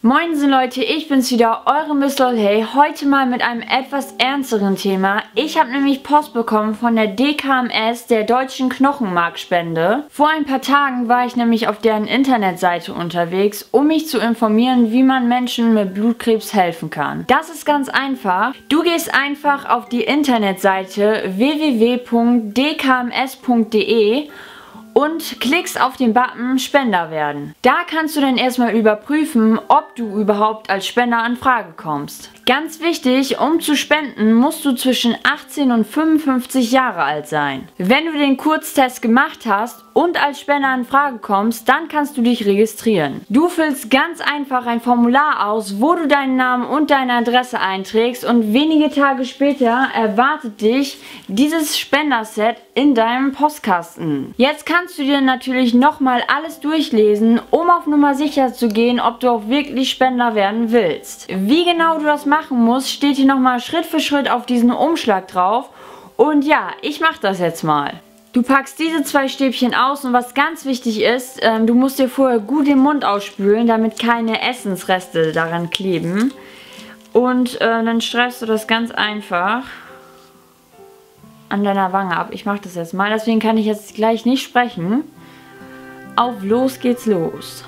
Moinsen Leute, ich bin's wieder, eure Miss Hey, heute mal mit einem etwas ernsteren Thema. Ich habe nämlich Post bekommen von der DKMS, der Deutschen Knochenmarkspende. Vor ein paar Tagen war ich nämlich auf deren Internetseite unterwegs, um mich zu informieren, wie man Menschen mit Blutkrebs helfen kann. Das ist ganz einfach. Du gehst einfach auf die Internetseite www.dkms.de und klickst auf den Button Spender werden. Da kannst du dann erstmal überprüfen, ob du überhaupt als Spender in Frage kommst. Ganz wichtig, um zu spenden, musst du zwischen 18 und 55 Jahre alt sein. Wenn du den Kurztest gemacht hast und als Spender in Frage kommst, dann kannst du dich registrieren. Du füllst ganz einfach ein Formular aus, wo du deinen Namen und deine Adresse einträgst und wenige Tage später erwartet dich dieses Spenderset in deinem Postkasten. Jetzt kannst du dir natürlich nochmal alles durchlesen, um auf Nummer sicher zu gehen, ob du auch wirklich Spender werden willst. Wie genau du das machen musst, steht hier nochmal Schritt für Schritt auf diesen Umschlag drauf. Und ja, ich mache das jetzt mal. Du packst diese 2 Stäbchen aus und was ganz wichtig ist, du musst dir vorher gut den Mund ausspülen, damit keine Essensreste daran kleben. Und dann streifst du das ganz einfach an deiner Wange ab. Ich mache das jetzt mal, deswegen kann ich jetzt gleich nicht sprechen. Auf los geht's los.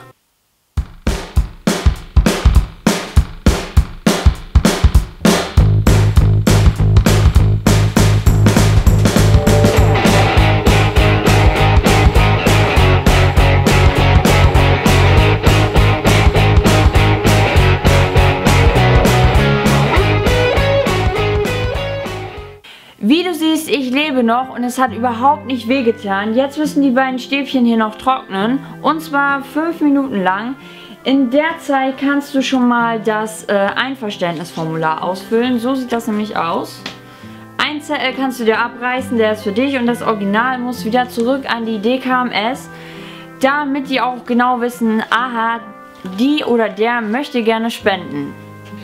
Wie du siehst, ich lebe noch und es hat überhaupt nicht wehgetan. Jetzt müssen die beiden Stäbchen hier noch trocknen und zwar 5 Minuten lang. In der Zeit kannst du schon mal das Einverständnisformular ausfüllen. So sieht das nämlich aus. Ein Zettel kannst du dir abreißen, der ist für dich und das Original muss wieder zurück an die DKMS, damit die auch genau wissen, aha, die oder der möchte gerne spenden.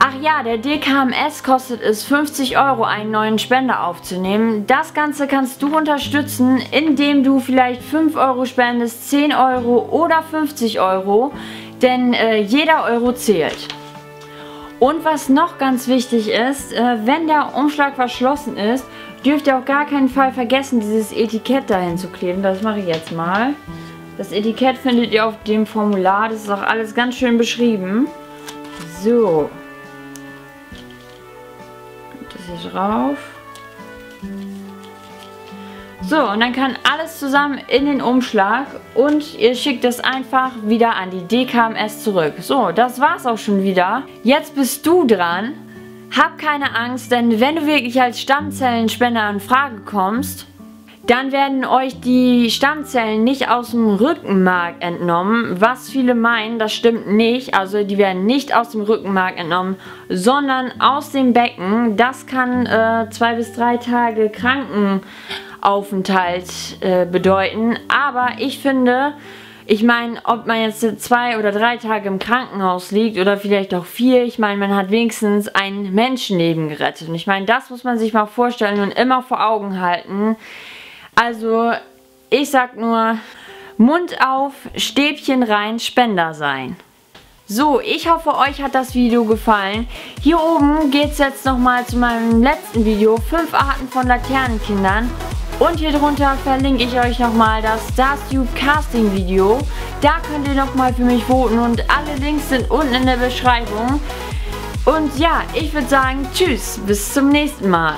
Ach ja, der DKMS kostet es 50 €, einen neuen Spender aufzunehmen. Das Ganze kannst du unterstützen, indem du vielleicht 5 € spendest, 10 € oder 50 €, denn jeder Euro zählt. Und was noch ganz wichtig ist, wenn der Umschlag verschlossen ist, dürft ihr auf gar keinen Fall vergessen, dieses Etikett dahin zu kleben. Das mache ich jetzt mal. Das Etikett findet ihr auf dem Formular, das ist auch alles ganz schön beschrieben. So. Hier drauf. So, und dann kann alles zusammen in den Umschlag und ihr schickt es einfach wieder an die DKMS zurück. So, das war's auch schon wieder. Jetzt bist du dran. Hab keine Angst, denn wenn du wirklich als Stammzellenspender in Frage kommst, dann werden euch die Stammzellen nicht aus dem Rückenmark entnommen, was viele meinen, das stimmt nicht. Also die werden nicht aus dem Rückenmark entnommen, sondern aus dem Becken. Das kann 2 bis 3 Tage Krankenaufenthalt bedeuten. Aber ich finde, ich meine, ob man jetzt 2 oder 3 Tage im Krankenhaus liegt oder vielleicht auch 4, ich meine, man hat wenigstens ein Menschenleben gerettet. Und ich meine, das muss man sich mal vorstellen und immer vor Augen halten. Also, ich sag nur, Mund auf, Stäbchen rein, Spender sein. So, ich hoffe, euch hat das Video gefallen. Hier oben geht es jetzt nochmal zu meinem letzten Video, 5 Arten von Laternenkindern. Und hier drunter verlinke ich euch nochmal das StarTube Casting Video. Da könnt ihr nochmal für mich voten und alle Links sind unten in der Beschreibung. Und ja, ich würde sagen, tschüss, bis zum nächsten Mal.